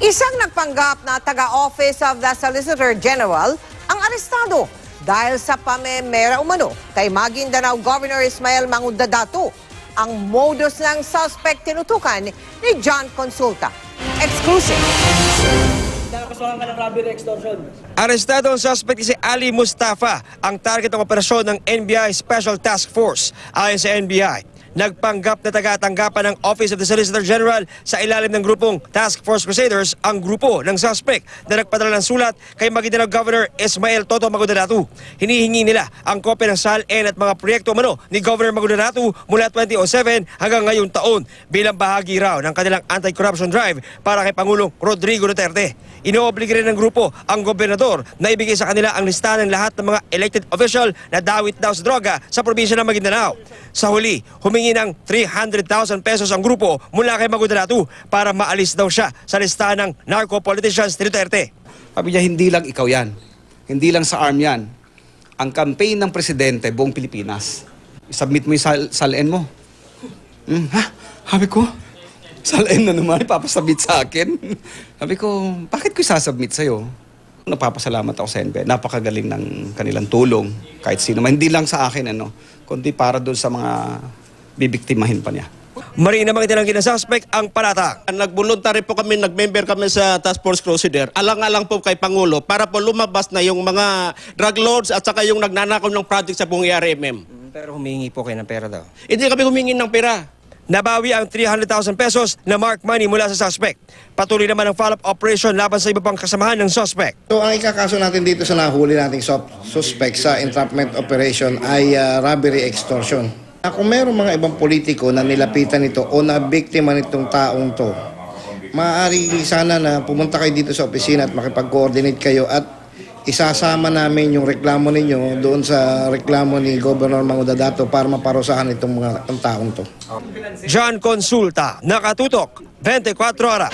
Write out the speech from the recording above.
Isang nagpanggap na taga-Office of the Solicitor General ang arestado dahil sa pamemera umano kay Maguindanao Governor Ismael Mangudadato. Ang modus ng suspect tinutukan ni John Consulta. Exclusive. Nakakasuhan ka ng robbery extortion. Arestado ang suspect si Ali Mustafa, ang target ng operasyon ng NBI Special Task Force. Ayon sa NBI, nagpanggap na taga-tanggapan ng Office of the Solicitor General sa ilalim ng grupong Task Force Crusaders ang grupo ng suspect na nagpadala ng sulat kay Maguindanao Governor Ismael Toto Mangudadato. Hinihingi nila ang kopya ng SALN at mga proyekto umano ni Governor Mangudadato mula 2007 hanggang ngayong taon bilang bahagi raw ng kanilang anti-corruption drive para kay Pangulong Rodrigo Duterte. Inooblige rin ng grupo ang gobernador na ibigay sa kanila ang listahan ng lahat ng mga elected official na dawit daw sa droga sa probinsya ng Maguindanao. Sa huli, humingi ng 300,000 pesos ang grupo mula kay Mangudadato para maalis daw siya sa listahan ng narco-politicians ni Duterte. Sabi niya, hindi lang ikaw yan. Hindi lang sa ARM yan. Ang campaign ng presidente, buong Pilipinas. Submit mo yung SALN mo. Ha? Sabi ko, SALN na naman, ipapasubmit sa akin. Sabi ko, bakit ko isasubmit sa'yo? Napapasalamat ako sa NBI. Napakagaling ng kanilang tulong. Kahit sino man. Hindi lang sa akin, kundi para doon sa mga bibiktimahin pa niya. Mariin namang itinanggi ng suspect ang palatang. Nag-voluntary po kami, nag-member kami sa Task Force Crusader. Alang-alang po kay Pangulo para po lumabas na yung mga drug lords at saka yung nagnanakaw ng project sa buong ARMM. Pero humingi po kayo ng pera daw. Hindi kami humingi ng pera. Nabawi ang 300,000 pesos na mark money mula sa suspect. Patuloy naman ang follow-up operation laban sa iba pang kasamahan ng suspect. So ang ikakaso natin dito sa nahuli nating suspect sa entrapment operation ay robbery extortion. Kung mayroong mga ibang politiko na nilapitan ito o na biktima nitong taong to, maaari sana na pumunta kayo dito sa opisina at makipag-coordinate kayo at isasama namin yung reklamo ninyo doon sa reklamo ni Governor Mangudadato para maparusahan itong mga taong to. John Consulta, nakatutok, 24 oras.